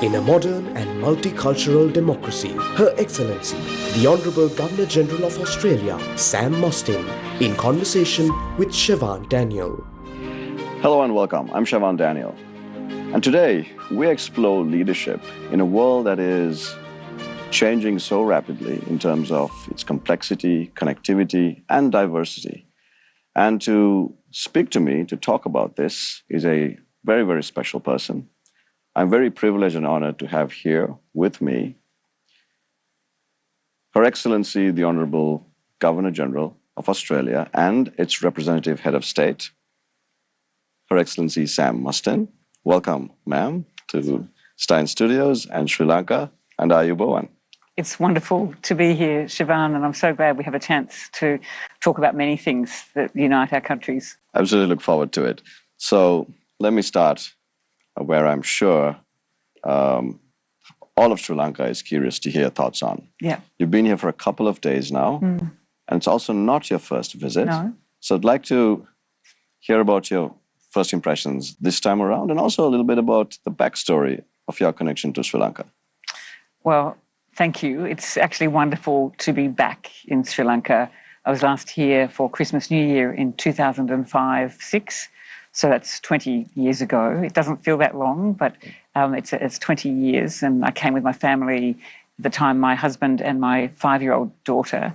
In a modern and multicultural democracy, Her Excellency, the Honourable Governor-General of Australia, Sam Mostyn, in conversation with Siobhan Daniel. Hello and welcome. I'm Siobhan Daniel. And today, we explore leadership in a world that is changing so rapidly in terms of its complexity, connectivity, and diversity. And to speak to me, to talk about this, is a very, very special person. I'm very privileged and honored to have here with me Her Excellency, the Honourable Governor-General of Australia and its representative head of state, Her Excellency Sam Mostyn. Welcome, ma'am, to Stein Studios and Sri Lanka and Ayubowan. It's wonderful to be here, Siobhan, and I'm so glad we have a chance to talk about many things that unite our countries. I absolutely look forward to it. So let me start where I'm sure all of Sri Lanka is curious to hear your thoughts on. Yeah. You've been here for a couple of days now, and it's also not your first visit. No. So I'd like to hear about your first impressions this time around, and also a little bit about the backstory of your connection to Sri Lanka. Well, thank you. It's actually wonderful to be back in Sri Lanka. I was last here for Christmas, New Year in 2005-06. So that's 20 years ago. It doesn't feel that long, but it's 20 years. And I came with my family at the time, my husband and my 5-year-old daughter.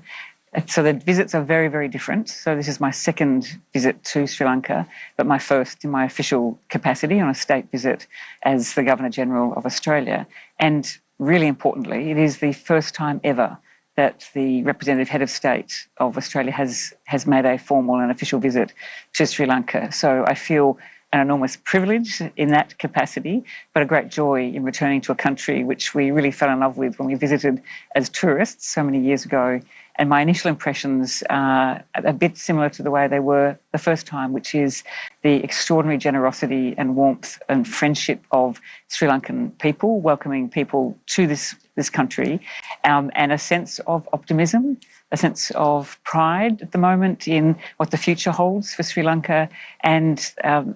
So the visits are very, very different. So this is my second visit to Sri Lanka, but my first in my official capacity on a state visit as the Governor-General of Australia. And really importantly, it is the first time ever that the representative head of state of Australia has made a formal and official visit to Sri Lanka. So I feel an enormous privilege in that capacity, but a great joy in returning to a country which we really fell in love with when we visited as tourists so many years ago. And my initial impressions are a bit similar to the way they were the first time, which is the extraordinary generosity and warmth and friendship of Sri Lankan people, welcoming people to this country, and a sense of optimism, a sense of pride at the moment in what the future holds for Sri Lanka. And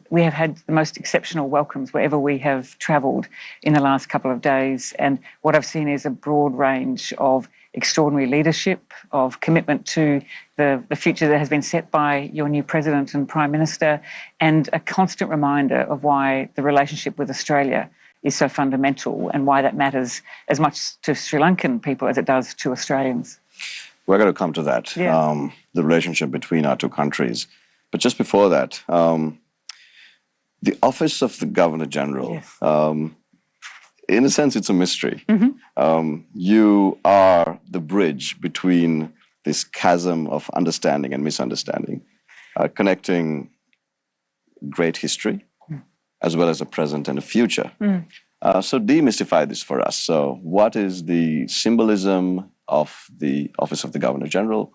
we have had the most exceptional welcomes wherever we have travelled in the last couple of days. And what I've seen is a broad range of extraordinary leadership, of commitment to the future that has been set by your new President and Prime Minister, and a constant reminder of why the relationship with Australia is so fundamental and why that matters as much to Sri Lankan people as it does to Australians. We're going to come to that, the relationship between our two countries. But just before that, the office of the Governor-General, Yes. In a sense, it's a mystery. You are the bridge between this chasm of understanding and misunderstanding, connecting great history as well as a present and a future. So demystify this for us. So what is the symbolism of the Office of the Governor-General?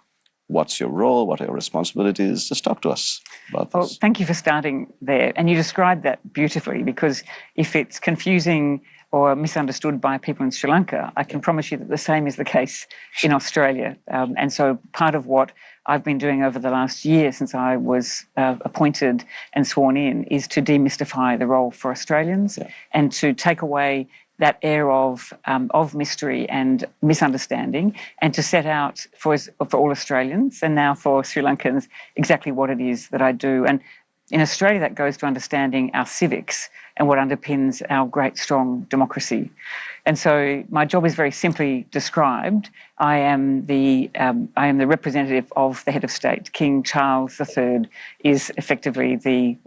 What's your role? What are your responsibilities? Just talk to us about this. Well, thank you for starting there. And you described that beautifully, because if it's confusing or misunderstood by people in Sri Lanka, I can promise you that the same is the case in Australia. And so part of what I've been doing over the last year since I was appointed and sworn in is to demystify the role for Australians and to take away that air of mystery and misunderstanding, and to set out for all Australians and now for Sri Lankans exactly what it is that I do. And in Australia, that goes to understanding our civics and what underpins our great, strong democracy. And so my job is very simply described. I am the representative of the head of state. King Charles III is effectively the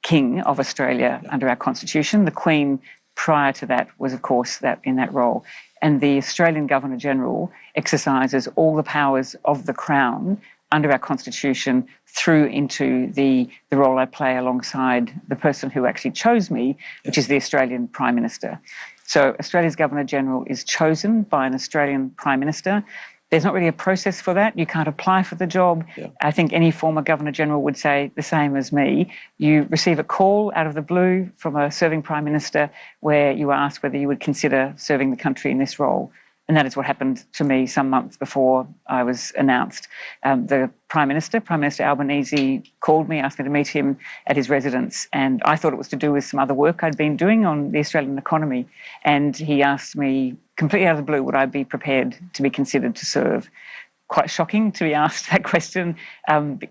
King of Australia under our Constitution. The Queen, prior to that, was, of course, in that role. And the Australian Governor-General exercises all the powers of the Crown under our Constitution through into the role I play alongside the person who actually chose me, which is the Australian Prime Minister. So Australia's Governor-General is chosen by an Australian Prime Minister. There's not really a process for that. You can't apply for the job. I think any former Governor-General would say the same as me. You receive a call out of the blue from a serving Prime Minister where you are asked whether you would consider serving the country in this role. And that is what happened to me some months before I was announced. The Prime Minister Albanese, called me, asked me to meet him at his residence, and I thought it was to do with some other work I'd been doing on the Australian economy. And he asked me, completely out of the blue, would I be prepared to be considered to serve? Quite shocking to be asked that question,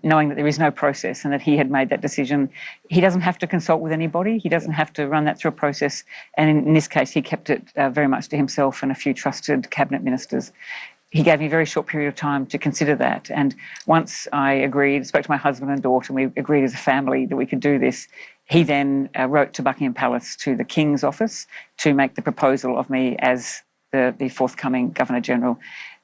knowing that there is no process and that he had made that decision. He doesn't have to consult with anybody. He doesn't have to run that through a process. And in this case, he kept it very much to himself and a few trusted cabinet ministers. He gave me a very short period of time to consider that. And once I agreed, spoke to my husband and daughter, and we agreed as a family that we could do this, he then wrote to Buckingham Palace, to the King's office, to make the proposal of me as the forthcoming Governor-General.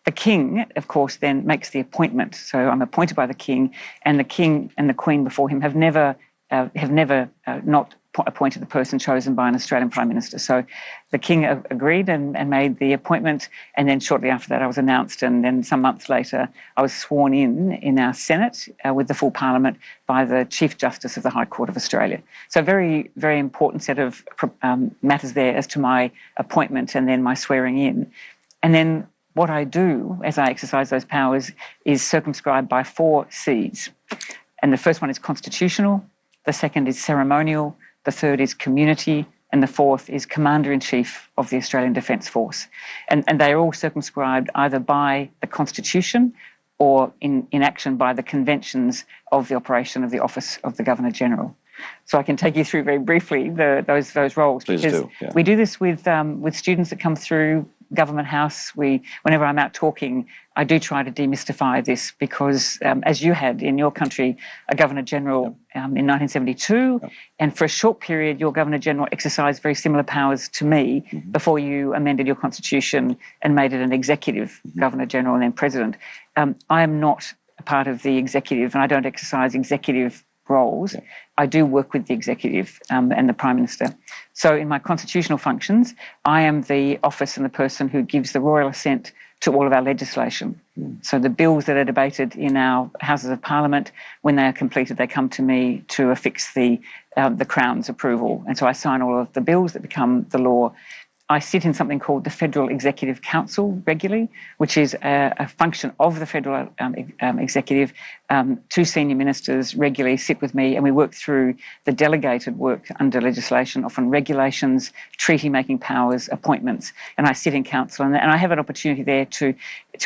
The King, of course, then makes the appointment. So I'm appointed by the King, and the King and the Queen before him have never not appointed the person chosen by an Australian Prime Minister. So the King agreed and made the appointment, and then shortly after that I was announced, and then some months later I was sworn in our Senate with the full Parliament by the Chief Justice of the High Court of Australia. So very, very important set of matters there as to my appointment and then my swearing in. And then what I do as I exercise those powers is circumscribed by 4 C's. And the first one is constitutional, the second is ceremonial, the third is community, and the fourth is Commander-in-Chief of the Australian Defence Force. And they are all circumscribed either by the Constitution or in action by the conventions of the operation of the Office of the Governor-General. So I can take you through very briefly those roles. Please because do, yeah. we do this with students that come through Government House. Whenever I'm out talking, I do try to demystify this because, as you had in your country, a Governor-General in 1972, and for a short period, your Governor-General exercised very similar powers to me before you amended your constitution and made it an executive Governor-General and then President. I am not a part of the executive, and I don't exercise executive roles. I do work with the executive and the Prime Minister. So in my constitutional functions, I am the office and the person who gives the royal assent to all of our legislation. So the bills that are debated in our Houses of Parliament, when they are completed, they come to me to affix the Crown's approval. And so I sign all of the bills that become the law. I sit in something called the Federal Executive Council regularly, which is a function of the Federal Executive. 2 senior ministers regularly sit with me and we work through the delegated work under legislation, often regulations, treaty-making powers, appointments, and I sit in council and I have an opportunity there to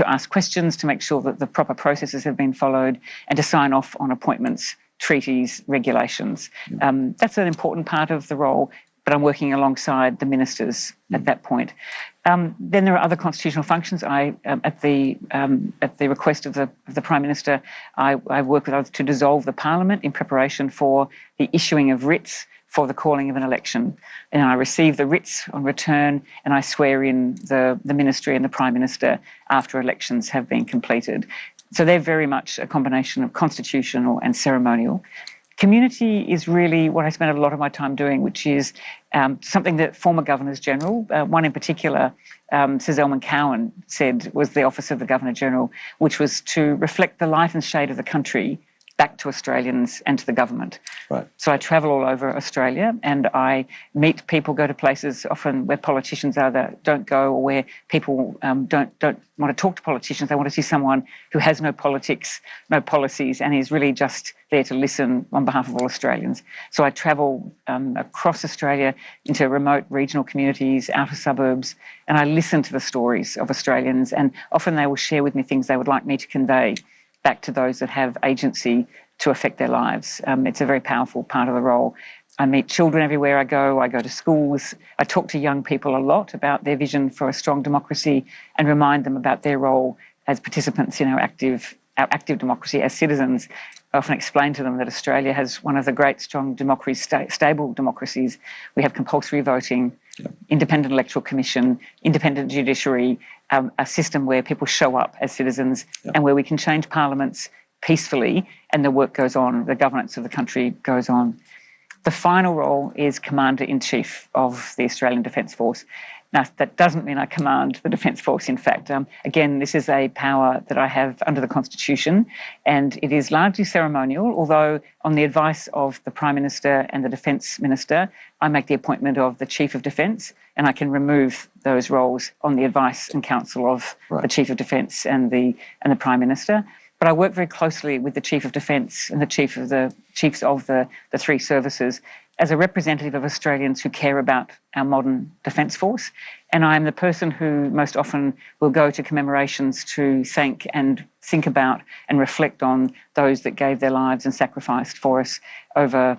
ask questions, to make sure that the proper processes have been followed and to sign off on appointments, treaties, regulations. That's an important part of the role, but I'm working alongside the ministers at that point. Then there are other constitutional functions. At the request of the Prime Minister, I work with others to dissolve the Parliament in preparation for the issuing of writs for the calling of an election. And I receive the writs on return and I swear in the Ministry and the Prime Minister after elections have been completed. So they're very much a combination of constitutional and ceremonial. Community is really what I spend a lot of my time doing, which is something that former Governors-General, one in particular, Sir Zelman Cowen, said was the Office of the Governor-General, which was to reflect the light and shade of the country back to Australians and to the government. Right. So I travel all over Australia and I meet people, go to places often where politicians are that don't go, or where people don't want to talk to politicians. They want to see someone who has no politics, no policies, and is really just there to listen on behalf of all Australians. So I travel across Australia into remote regional communities, outer suburbs, and I listen to the stories of Australians, and often they will share with me things they would like me to convey back to those that have agency to affect their lives. It's a very powerful part of the role. I meet children everywhere I go to schools. I talk to young people a lot about their vision for a strong democracy and remind them about their role as participants in our active democracy as citizens. I often explain to them that Australia has one of the great strong democracies, stable democracies. We have compulsory voting, independent electoral commission, independent judiciary, a system where people show up as citizens and where we can change parliaments peacefully and the work goes on, the governance of the country goes on. The final role is Commander-in-Chief of the Australian Defence Force. Now, that doesn't mean I command the Defence Force, in fact. Again, this is a power that I have under the Constitution, and it is largely ceremonial, although on the advice of the Prime Minister and the Defence Minister, I make the appointment of the Chief of Defence, and I can remove those roles on the advice and counsel of the Chief of Defence and the Prime Minister. But I work very closely with the Chief of Defence and the chiefs of the three services as a representative of Australians who care about our modern Defence Force. And I'm the person who most often will go to commemorations to thank and think about and reflect on those that gave their lives and sacrificed for us over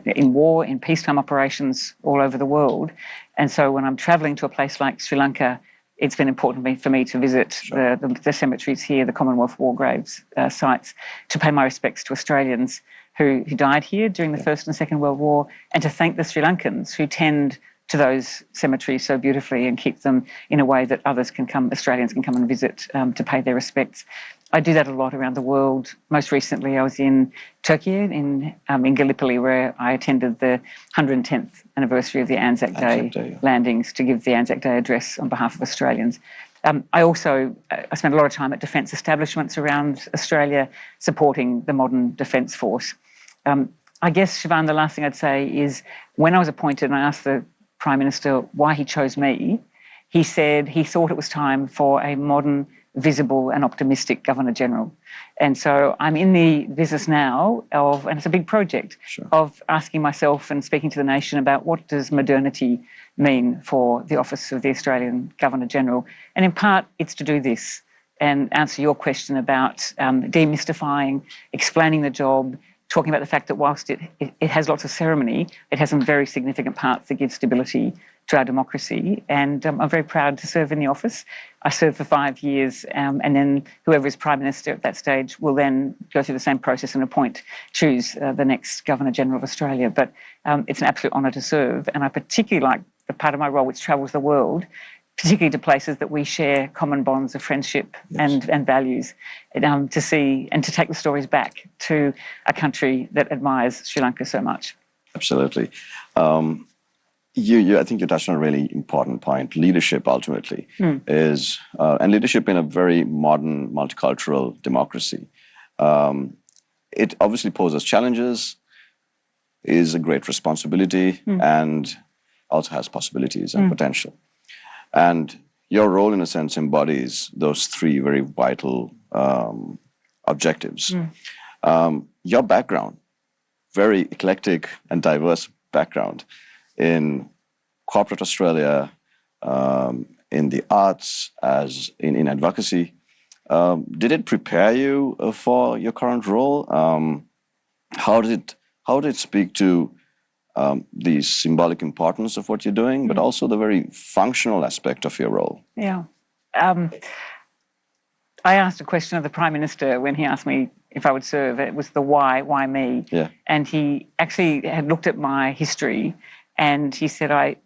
in war, in peacetime operations all over the world. And so when I'm travelling to a place like Sri Lanka, it's been important for me to visit the cemeteries here, the Commonwealth War Graves sites, to pay my respects to Australians who died here during the First and Second World War, and to thank the Sri Lankans who tend to those cemeteries so beautifully and keep them in a way that Australians can come and visit to pay their respects. I do that a lot around the world. Most recently, I was in Turkey, in Gallipoli, where I attended the 110th anniversary of the Anzac Day landings to give the Anzac Day address on behalf of Australians. I spent a lot of time at defence establishments around Australia supporting the modern Defence Force. I guess, Siobhan, the last thing I'd say is when I was appointed and I asked the Prime Minister why he chose me, he said he thought it was time for a modern, visible and optimistic Governor-General. And so I'm in the business now of, and it's a big project, of asking myself and speaking to the nation about what does modernity mean for the office of the Australian Governor-General. And in part, it's to do this and answer your question about demystifying, explaining the job, talking about the fact that whilst it has lots of ceremony, it has some very significant parts that give stability to our democracy. And I'm very proud to serve in the office. I served for 5 years, and then whoever is Prime Minister at that stage will then go through the same process and choose the next Governor-General of Australia. But it's an absolute honour to serve, and I particularly like the part of my role which travels the world, particularly to places that we share common bonds of friendship and values, to see and to take the stories back to a country that admires Sri Lanka so much. Absolutely. I think you touched on a really important point. Leadership ultimately is, and leadership in a very modern multicultural democracy. It obviously poses challenges, is a great responsibility, and also has possibilities and potential. And your role, in a sense, embodies those three very vital objectives. Your background, very eclectic and diverse background in corporate Australia, in the arts, as in advocacy. Did it prepare you for your current role? How did it speak to the symbolic importance of what you're doing, but also the very functional aspect of your role? Yeah. I asked a question of the Prime Minister when he asked me if I would serve. It was the why me? Yeah. And he actually had looked at my history and he said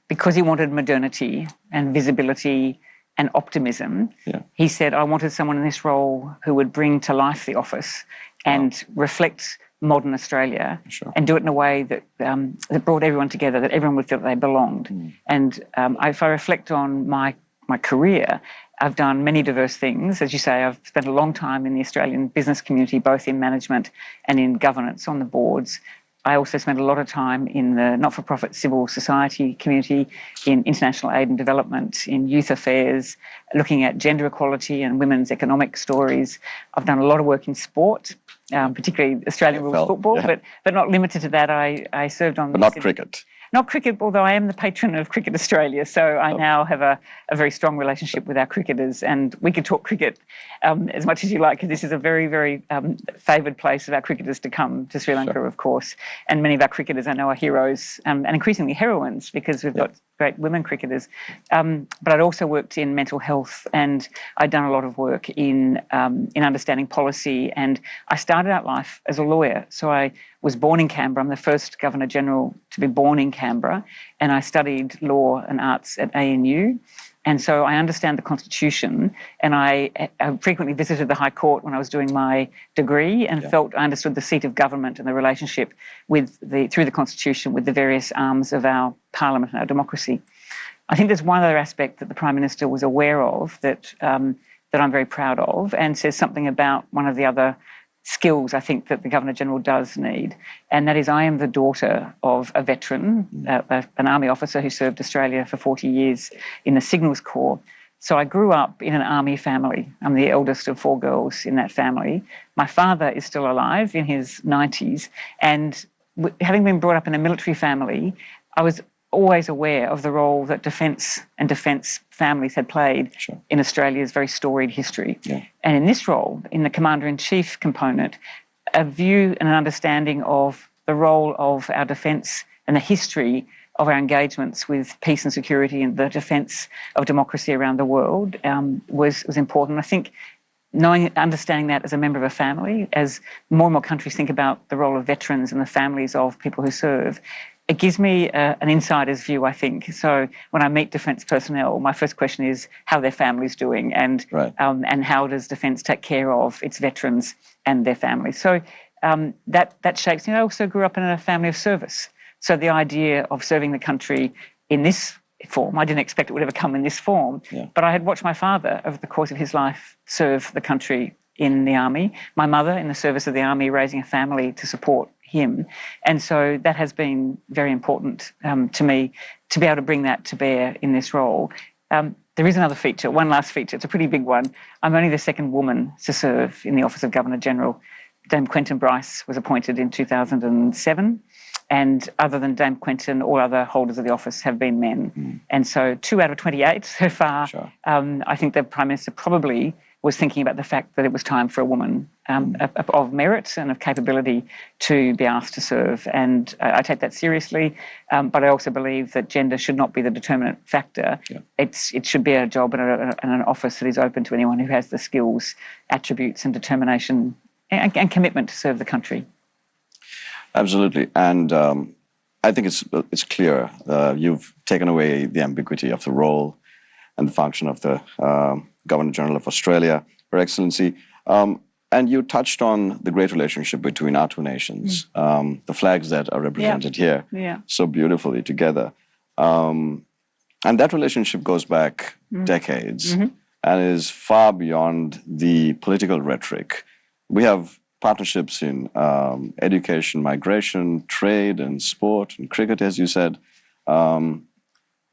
because he wanted modernity and visibility and optimism, he said, I wanted someone in this role who would bring to life the office and reflect modern Australia and do it in a way that that brought everyone together, that everyone would feel that they belonged. And if I reflect on my career, I've done many diverse things. As you say, I've spent a long time in the Australian business community, both in management and in governance on the boards. I also spent a lot of time in the not-for-profit civil society community, in international aid and development, in youth affairs, looking at gender equality and women's economic stories. I've done a lot of work in sport, particularly Australian rules football, but not limited to that. I served on... But not cricket. Not cricket, although I am the patron of Cricket Australia, so I now have a very strong relationship with our cricketers, and we could talk cricket as much as you like, because this is a very, very favoured place of our cricketers to come to Sri Lanka, of course, and many of our cricketers I know are heroes and increasingly heroines, because we've got great women cricketers. But I'd also worked in mental health, and I'd done a lot of work in understanding policy, and I started out life as a lawyer, so I was born in Canberra. I'm the first Governor-General to be born in Canberra, and I studied law and arts at ANU. And so I understand the Constitution, and I frequently visited the High Court when I was doing my degree and felt I understood the seat of government and the relationship with through the Constitution with the various arms of our parliament and our democracy. I think there's one other aspect that the Prime Minister was aware of that that I'm very proud of, and says something about one of the other skills I think that the Governor-General does need, and that is I am the daughter of a veteran, an Army officer who served Australia for 40 years in the Signals Corps. So I grew up in an Army family. I'm the eldest of 4 girls in that family. My father is still alive in his 90s, and having been brought up in a military family, I was always aware of the role that defence and defence families had played in Australia's very storied history. And in this role, in the Commander-in-Chief component, a view and an understanding of the role of our defence and the history of our engagements with peace and security and the defence of democracy around the world was important. I think understanding that as a member of a family, as more and more countries think about the role of veterans and the families of people who serve, it gives me an insider's view, I think. So when I meet defence personnel, my first question is how their family's doing, and how does defence take care of its veterans and their families. So that shapes me. I also grew up in a family of service. So the idea of serving the country in this form, I didn't expect it would ever come in this form, but I had watched my father over the course of his life serve the country in the Army, my mother in the service of the Army, raising a family to support him. And so that has been very important to me to be able to bring that to bear in this role. There is another feature, one last feature. It's a pretty big one. I'm only the second woman to serve in the Office of Governor-General. Dame Quentin Bryce was appointed in 2007. And other than Dame Quentin, all other holders of the office have been men. And so 2 out of 28 so far. I think the Prime Minister probably was thinking about the fact that it was time for a woman of merit and of capability to be asked to serve. And I take that seriously, but I also believe that gender should not be the determinant factor. It should be a job and an office that is open to anyone who has the skills, attributes and determination and commitment to serve the country. Absolutely. And I think it's clear. You've taken away the ambiguity of the role and the function of the Governor-General of Australia, Your Excellency. And you touched on the great relationship between our two nations, the flags that are represented here so beautifully together. And that relationship goes back decades and is far beyond the political rhetoric. We have partnerships in education, migration, trade and sport and cricket, as you said.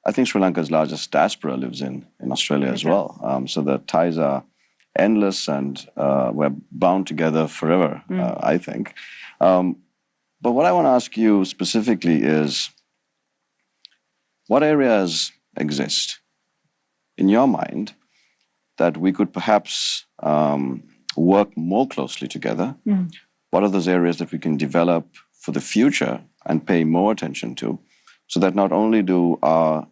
I think Sri Lanka's largest diaspora lives in Australia as well. So the ties are endless and we're bound together forever, I think. But what I want to ask you specifically is, what areas exist in your mind that we could perhaps work more closely together? What are those areas that we can develop for the future and pay more attention to, so that not only do our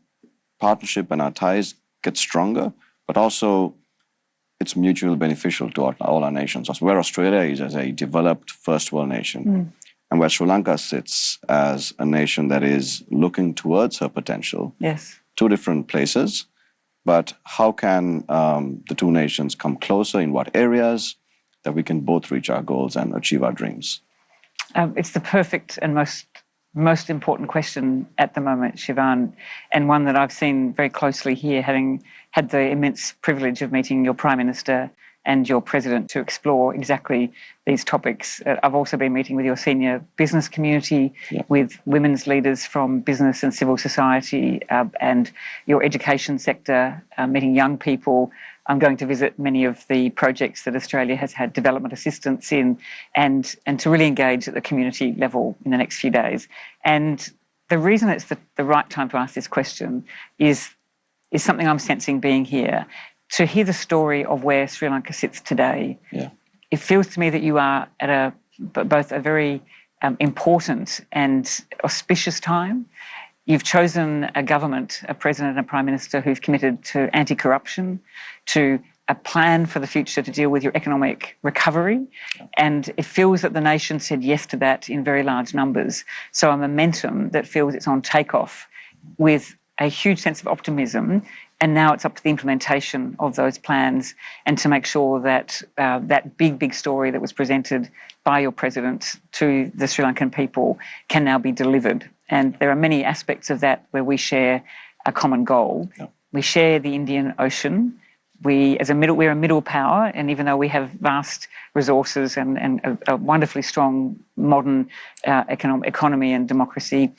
partnership and our ties get stronger, but also it's mutually beneficial to all our nations. Where Australia is as a developed first world nation, and where Sri Lanka sits as a nation that is looking towards her potential. Two different places, but how can the two nations come closer? In what areas that we can both reach our goals and achieve our dreams? It's the perfect and most important question at the moment, Shivan, and one that I've seen very closely here, having had the immense privilege of meeting your Prime Minister and your President to explore exactly these topics. I've also been meeting with your senior business community, with women's leaders from business and civil society, and your education sector, meeting young people. I'm going to visit many of the projects that Australia has had development assistance in, and to really engage at the community level in the next few days. And the reason it's the right time to ask this question is something I'm sensing being here. To hear the story of where Sri Lanka sits today, it feels to me that you are at both a very important and auspicious time. You've chosen a government, a president and a prime minister who've committed to anti-corruption, to a plan for the future to deal with your economic recovery. And it feels that the nation said yes to that in very large numbers. So a momentum that feels it's on takeoff with a huge sense of optimism. And now it's up to the implementation of those plans and to make sure that that big story that was presented by your president to the Sri Lankan people can now be delivered. And there are many aspects of that where we share a common goal. Yeah. We share the Indian Ocean. We're a middle power, and even though we have vast resources and a wonderfully strong modern economy and democracy,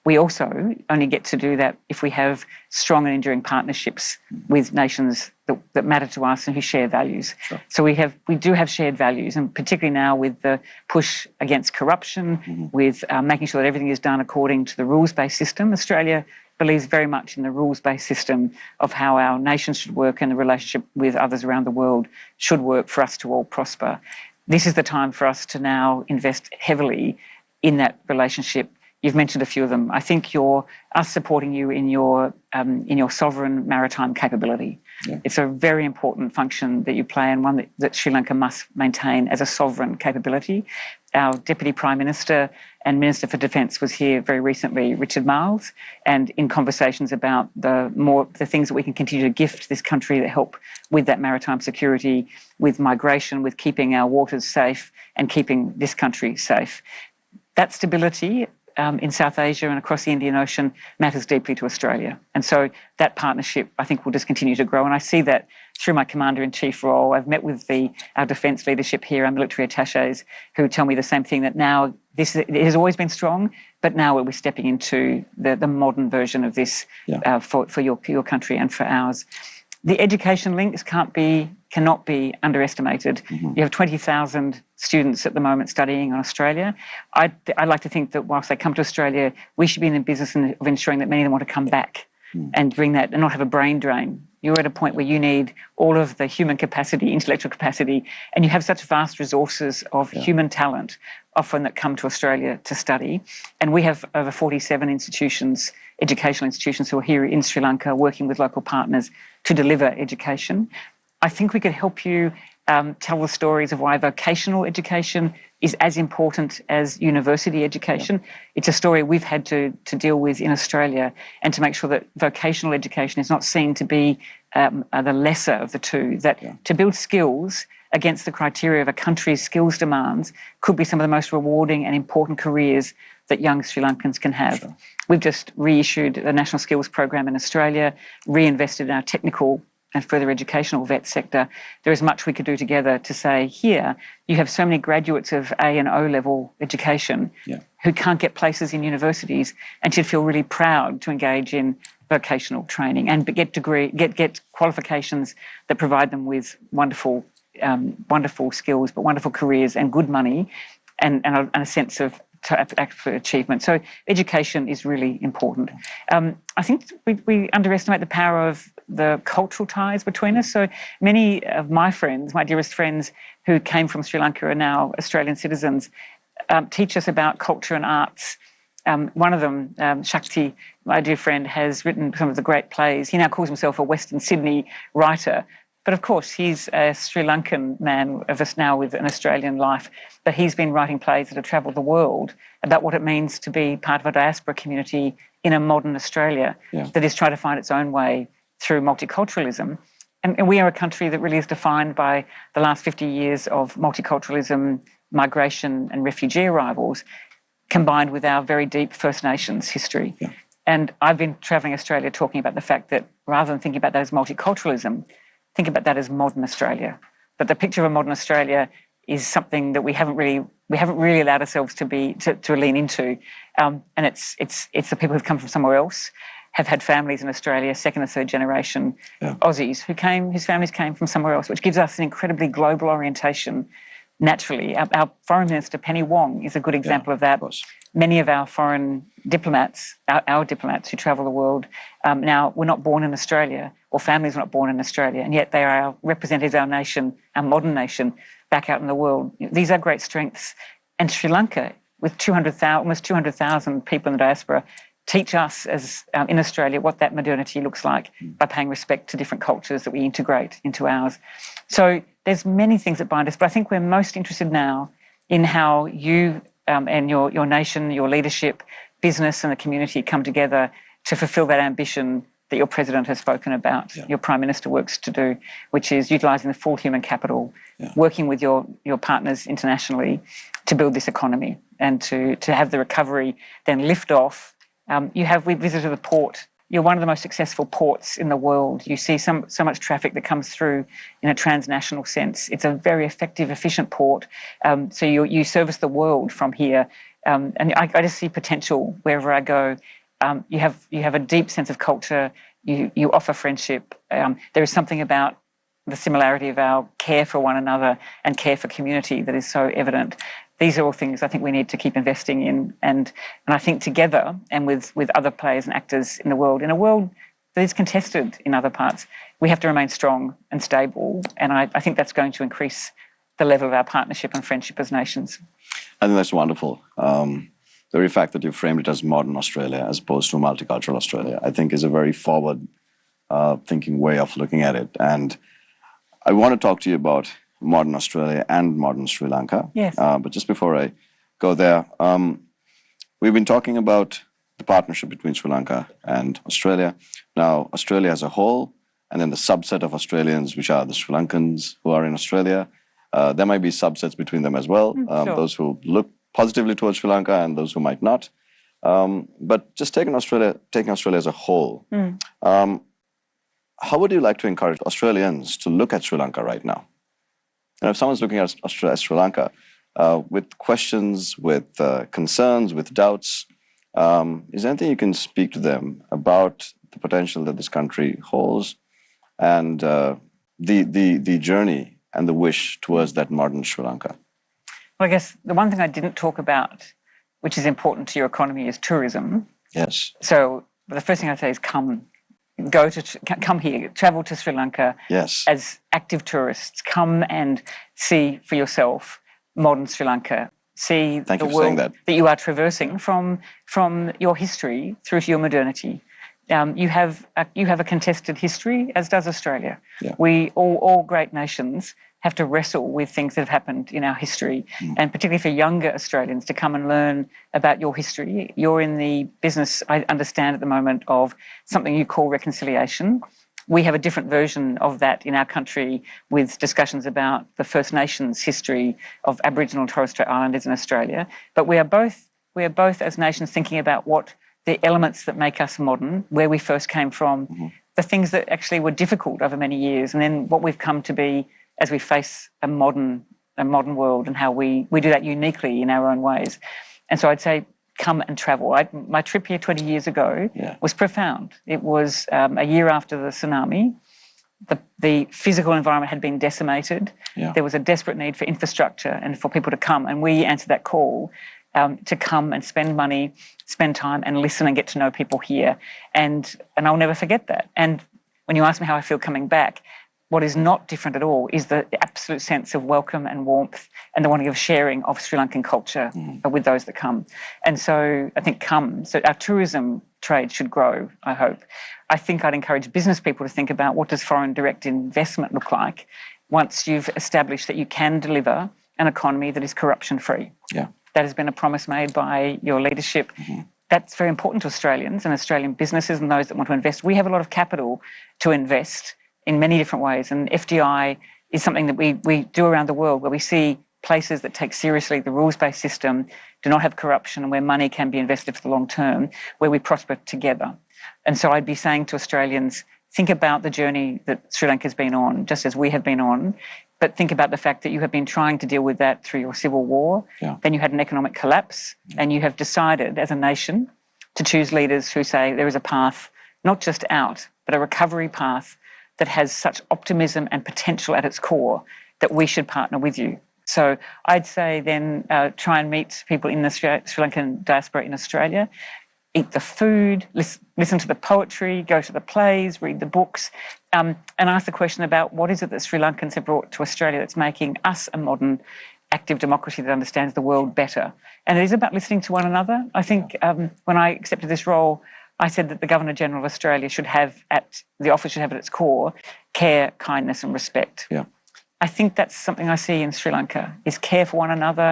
we also only get to do that if we have strong and enduring partnerships with nations that matter to us and who share values. Sure. So we do have shared values, and particularly now with the push against corruption, with making sure that everything is done according to the rules-based system. Australia believes very much in the rules-based system of how our nations should work and the relationship with others around the world should work for us to all prosper. This is the time for us to now invest heavily in that relationship. You've mentioned a few of them. I think us supporting you in your sovereign maritime capability. Yeah. It's a very important function that you play, and one that Sri Lanka must maintain as a sovereign capability. Our Deputy Prime Minister and Minister for Defence was here very recently, Richard Marles, and in conversations about the things that we can continue to gift this country that help with that maritime security, with migration, with keeping our waters safe and keeping this country safe. That stability in South Asia and across the Indian Ocean matters deeply to Australia. And so that partnership, I think, will just continue to grow. And I see that through my Commander-in-Chief role. I've met with our defence leadership here, our military attaches, who tell me the same thing, that now it has always been strong, but now we're stepping into the modern version of this for your country and for ours. The education links cannot be underestimated. You have 20,000 students at the moment studying in Australia. I like to think that whilst they come to Australia, we should be in the business of ensuring that many of them want to come back and bring that and not have a brain drain. You're at a point where you need all of the human capacity, intellectual capacity, and you have such vast resources of human talent often that come to Australia to study. And we have over 47 educational institutions who are here in Sri Lanka working with local partners to deliver education. I think we could help you tell the stories of why vocational education is as important as university education. Yeah. It's a story we've had to deal with in Australia, and to make sure that vocational education is not seen to be the lesser of the two, that to build skills against the criteria of a country's skills demands could be some of the most rewarding and important careers that young Sri Lankans can have. Sure. We've just reissued the National Skills Program in Australia, reinvested in our technical and further educational vet sector. There is much we could do together to say, here, you have so many graduates of A and O level education who can't get places in universities and should feel really proud to engage in vocational training and get qualifications that provide them with wonderful skills, but wonderful careers and good money and a sense of actual achievement. So education is really important. I think we underestimate the power of the cultural ties between us. So many of my friends, my dearest friends who came from Sri Lanka are now Australian citizens, teach us about culture and arts. One of them, Shakti, my dear friend, has written some of the great plays. He now calls himself a Western Sydney writer. But of course, he's a Sri Lankan man of us now with an Australian life. But he's been writing plays that have travelled the world about what it means to be part of a diaspora community in a modern Australia that is trying to find its own way through multiculturalism. And we are a country that really is defined by the last 50 years of multiculturalism, migration and refugee arrivals, combined with our very deep First Nations history. Yeah. And I've been travelling Australia talking about the fact that rather than thinking about that as multiculturalism, think about that as modern Australia. That the picture of a modern Australia is something that we haven't really allowed ourselves to lean into. And it's the people who've come from somewhere else, have had families in Australia, second or third generation Aussies whose families came from somewhere else, which gives us an incredibly global orientation. Naturally, our Foreign Minister Penny Wong is a good example of that. Many of our foreign diplomats, our diplomats who travel the world, now were not born in Australia, or families were not born in Australia, and yet they are our representatives of our nation, our modern nation, back out in the world. These are great strengths. And Sri Lanka, with almost 200,000 people in the diaspora, teach us as in Australia what that modernity looks like by paying respect to different cultures that we integrate into ours. So there's many things that bind us, but I think we're most interested now in how you and your nation, your leadership, business and the community come together to fulfil that ambition that your president has spoken about, your prime minister works to do, which is utilising the full human capital, working with your partners internationally to build this economy and to have the recovery then lift off. We visited the port. You're one of the most successful ports in the world. You see so much traffic that comes through in a transnational sense. It's a very effective, efficient port. So you service the world from here. And I just see potential wherever I go. You have a deep sense of culture. You offer friendship. There is something about the similarity of our care for one another and care for community that is so evident. These are all things I think we need to keep investing in. And I think together and with other players and actors in a world that is contested in other parts, we have to remain strong and stable. And I think that's going to increase the level of our partnership and friendship as nations. I think that's wonderful. The very fact that you framed it as modern Australia as opposed to multicultural Australia, I think is a very forward thinking way of looking at it. And I want to talk to you about modern Australia and modern Sri Lanka. Yes. But just before I go there, we've been talking about the partnership between Sri Lanka and Australia. Now, Australia as a whole, and then the subset of Australians, which are the Sri Lankans who are in Australia. There might be subsets between them as well, sure. Those who look positively towards Sri Lanka and those who might not. But just taking Australia as a whole, how would you like to encourage Australians to look at Sri Lanka right now? And if someone's looking at Sri Lanka with questions, with concerns, with doubts, is there anything you can speak to them about the potential that this country holds and the journey and the wish towards that modern Sri Lanka? Well, I guess the one thing I didn't talk about, which is important to your economy, is tourism. Yes. So the first thing I'd say is come here, travel to Sri Lanka. Yes. As active tourists. Come and see for yourself modern Sri Lanka. See Thank the you for saying world that. you are traversing from your history through to your modernity. You have a contested history, as does Australia. Yeah. We all great nations have to wrestle with things that have happened in our history, and particularly for younger Australians to come and learn about your history. You're in the business, I understand at the moment, of something you call reconciliation. We have a different version of that in our country with discussions about the First Nations history of Aboriginal and Torres Strait Islanders in Australia. But we are both as nations thinking about what the elements that make us modern, where we first came from, the things that actually were difficult over many years, and then what we've come to be as we face a modern world and how we do that uniquely in our own ways. And so I'd say come and travel. My trip here 20 years ago was profound. It was a year after the tsunami. The physical environment had been decimated. Yeah. There was a desperate need for infrastructure and for people to come. And we answered that call to come and spend money, spend time and listen and get to know people here. And I'll never forget that. And when you ask me how I feel coming back, what is not different at all is the absolute sense of welcome and warmth and the wanting of sharing of Sri Lankan culture with those that come. And so I think so our tourism trade should grow, I hope. I think I'd encourage business people to think about what does foreign direct investment look like once you've established that you can deliver an economy that is corruption-free. Yeah. That has been a promise made by your leadership. That's very important to Australians and Australian businesses and those that want to invest. We have a lot of capital to invest in many different ways, and FDI is something that we do around the world where we see places that take seriously the rules-based system, do not have corruption, and where money can be invested for the long term, where we prosper together. And so I'd be saying to Australians, think about the journey that Sri Lanka has been on, just as we have been on, but think about the fact that you have been trying to deal with that through your civil war. Yeah. Then you had an economic collapse, and you have decided as a nation to choose leaders who say there is a path, not just out, but a recovery path that has such optimism and potential at its core that we should partner with you. So I'd say then try and meet people in the Sri Lankan diaspora in Australia, eat the food, listen to the poetry, go to the plays, read the books, and ask the question about what is it that Sri Lankans have brought to Australia that's making us a modern active democracy that understands the world better. And it is about listening to one another. I think when I accepted this role, I said that the Governor-General of Australia the office should have at its core care, kindness and respect. Yeah. I think that's something I see in Sri Lanka, is care for one another,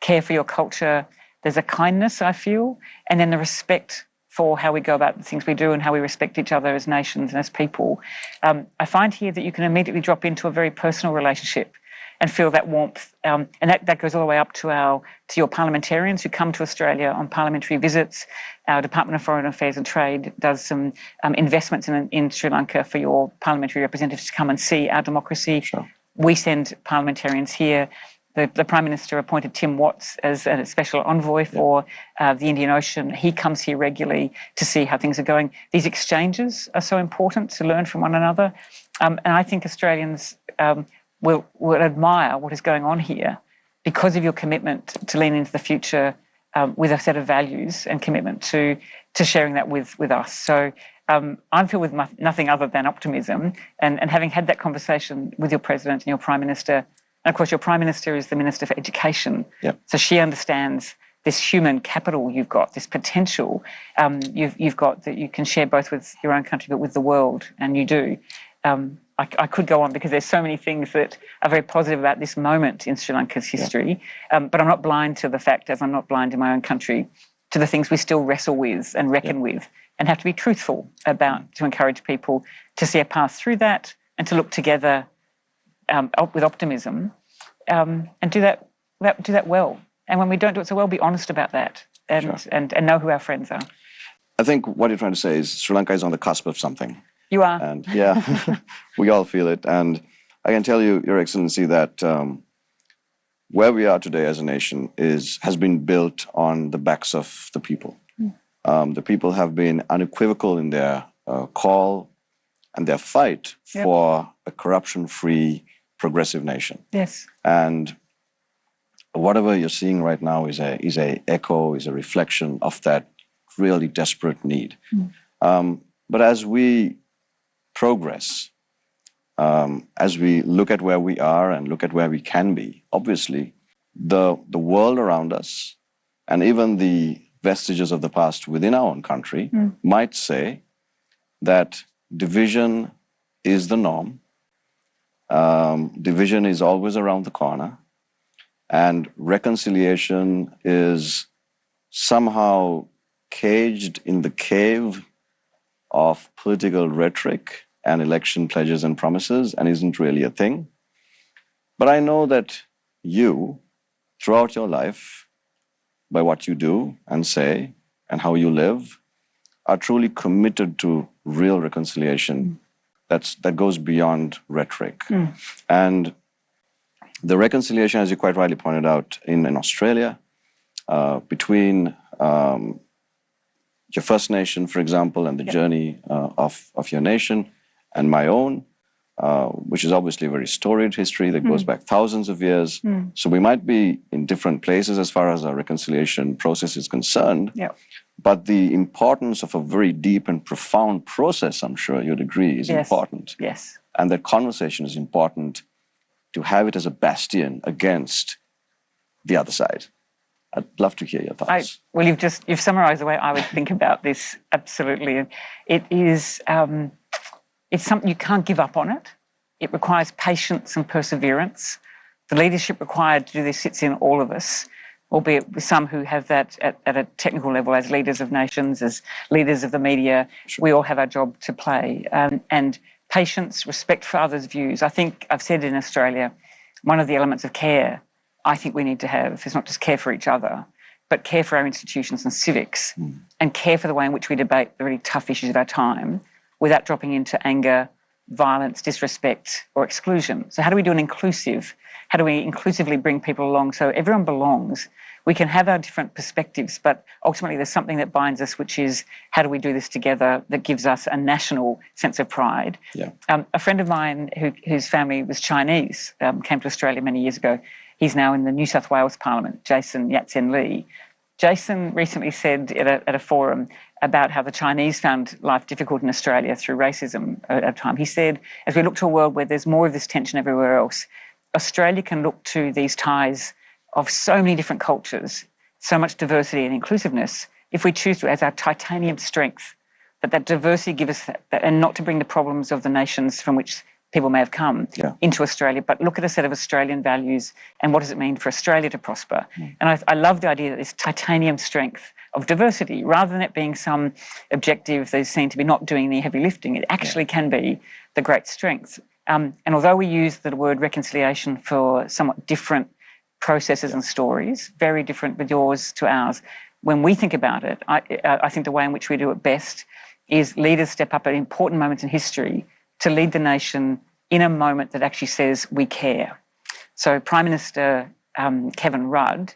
care for your culture. There's a kindness, I feel, and then the respect for how we go about the things we do and how we respect each other as nations and as people. I find here that you can immediately drop into a very personal relationship and feel that warmth. And that goes all the way up to your parliamentarians who come to Australia on parliamentary visits. Our Department of Foreign Affairs and Trade does some investments in Sri Lanka for your parliamentary representatives to come and see our democracy. Sure. We send parliamentarians here. The Prime Minister appointed Tim Watts as a special envoy for the Indian Ocean. He comes here regularly to see how things are going. These exchanges are so important to learn from one another. And I think Australians will admire what is going on here because of your commitment to lean into the future with a set of values and commitment to sharing that with us. So I'm filled with nothing other than optimism. And having had that conversation with your President and your Prime Minister, and of course, your Prime Minister is the Minister for Education. Yep. So she understands this human capital you've got, this potential you've got that you can share both with your own country but with the world, and you do. I could go on because there's so many things that are very positive about this moment in Sri Lanka's history, but I'm not blind to the fact, as I'm not blind in my own country, to the things we still wrestle with and reckon with and have to be truthful about to encourage people to see a path through that and to look together with optimism, and do that well. And when we don't do it so well, be honest about that and know who our friends are. I think what you're trying to say is Sri Lanka is on the cusp of something. You are. And we all feel it. And I can tell you, Your Excellency, that where we are today as a nation has been built on the backs of the people. The people have been unequivocal in their call and their fight for a corruption-free, progressive nation. Yes. And whatever you're seeing right now is a echo, is a reflection of that really desperate need. But as we progress, as we look at where we are and look at where we can be, obviously the world around us and even the vestiges of the past within our own country might say that division is the norm. Division is always around the corner, and reconciliation is somehow caged in the cave of political rhetoric and election pledges and promises and isn't really a thing. But I know that you, throughout your life, by what you do and say and how you live, are truly committed to real reconciliation that goes beyond rhetoric. And the reconciliation, as you quite rightly pointed out, in Australia, between your First Nation, for example, and the journey of your nation and my own, which is obviously a very storied history that goes back thousands of years. So we might be in different places as far as our reconciliation process is concerned. But the importance of a very deep and profound process, I'm sure you'd agree, is important. Yes. And that conversation is important to have it as a bastion against the other side. I'd love to hear your thoughts. Well, you've summarised the way I would think about this. Absolutely, it is. It's something you can't give up on it. It requires patience and perseverance. The leadership required to do this sits in all of us, albeit with some who have that at a technical level as leaders of nations, as leaders of the media. We all have our job to play. And patience, respect for others' views. I think I've said in Australia, one of the elements of care I think we need to have is not just care for each other, but care for our institutions and civics, and care for the way in which we debate the really tough issues of our time without dropping into anger, violence, disrespect, or exclusion. So how do we do an inclusive? How do we inclusively bring people along so everyone belongs? We can have our different perspectives, but ultimately there's something that binds us, which is how do we do this together that gives us a national sense of pride. A friend of mine whose family was Chinese came to Australia many years ago. He's now in the New South Wales Parliament, Jason Yat-sen Lee. Jason recently said at a forum about how the Chinese found life difficult in Australia through racism at a time. He said, as we look to a world where there's more of this tension everywhere else, Australia can look to these ties of so many different cultures, so much diversity and inclusiveness, if we choose to, as our titanium strength, that diversity gives us that, and not to bring the problems of the nations from which people may have come into Australia, but look at a set of Australian values and what does it mean for Australia to prosper. And I love the idea that this titanium strength of diversity, rather than it being some objective that is seen to be not doing the heavy lifting, it actually can be the great strength. And although we use the word reconciliation for somewhat different processes and stories, very different with yours to ours, when we think about it, I think the way in which we do it best is leaders step up at important moments in history to lead the nation in a moment that actually says we care. So Prime Minister Kevin Rudd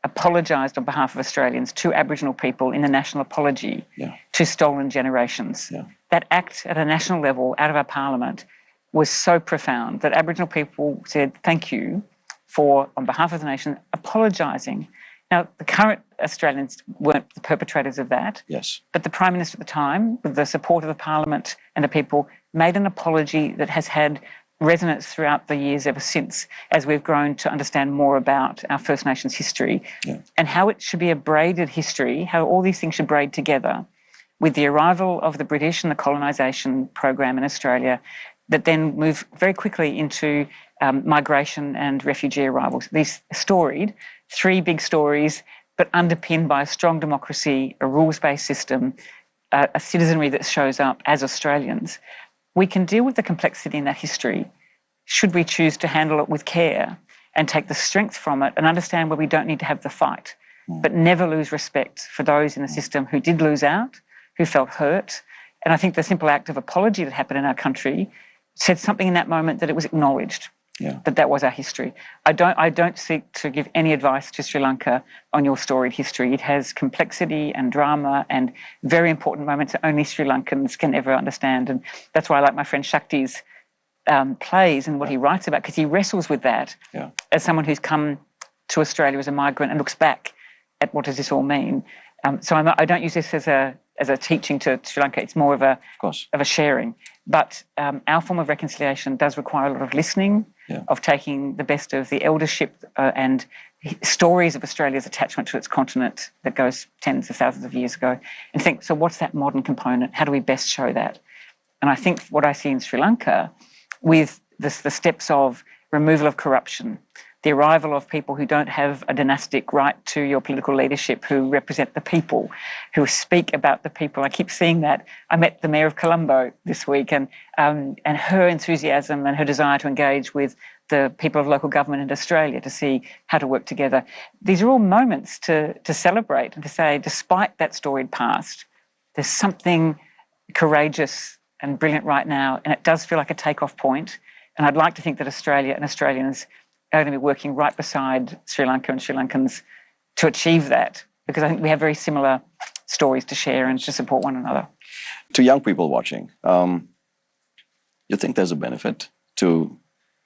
apologised on behalf of Australians to Aboriginal people in the national apology to stolen generations. That act at a national level out of our parliament was so profound that Aboriginal people said thank you for, on behalf of the nation, apologising. Now, the current Australians weren't the perpetrators of that. Yes. But the Prime Minister at the time, with the support of the Parliament and the people, made an apology that has had resonance throughout the years ever since, as we've grown to understand more about our First Nations history and how it should be a braided history, how all these things should braid together with the arrival of the British and the colonisation program in Australia that then moved very quickly into migration and refugee arrivals. These storied, three big stories, but underpinned by a strong democracy, a rules-based system, a citizenry that shows up as Australians. We can deal with the complexity in that history should we choose to handle it with care and take the strength from it and understand where we don't need to have the fight, but never lose respect for those in the system who did lose out, who felt hurt. And I think the simple act of apology that happened in our country said something in that moment that it was acknowledged. That was our history. I don't seek to give any advice to Sri Lanka on your storied history. It has complexity and drama and very important moments that only Sri Lankans can ever understand. And that's why I like my friend Shakti's plays and what he writes about, because he wrestles with that as someone who's come to Australia as a migrant and looks back at what does this all mean. So I don't use this as a teaching to Sri Lanka. It's more of a sharing. But our form of reconciliation does require a lot of listening, of taking the best of the eldership and stories of Australia's attachment to its continent that goes tens of thousands of years ago, and think, so what's that modern component? How do we best show that? And I think what I see in Sri Lanka with the steps of removal of corruption, the arrival of people who don't have a dynastic right to your political leadership, who represent the people, who speak about the people. I keep seeing that. I met the Mayor of Colombo this week, and her enthusiasm and her desire to engage with the people of local government in Australia to see how to work together. These are all moments to celebrate and to say, despite that storied past, there's something courageous and brilliant right now, and it does feel like a takeoff point. And I'd like to think that Australia and Australians are going to be working right beside Sri Lanka and Sri Lankans to achieve that, because I think we have very similar stories to share and to support one another. To young people watching, you think there's a benefit to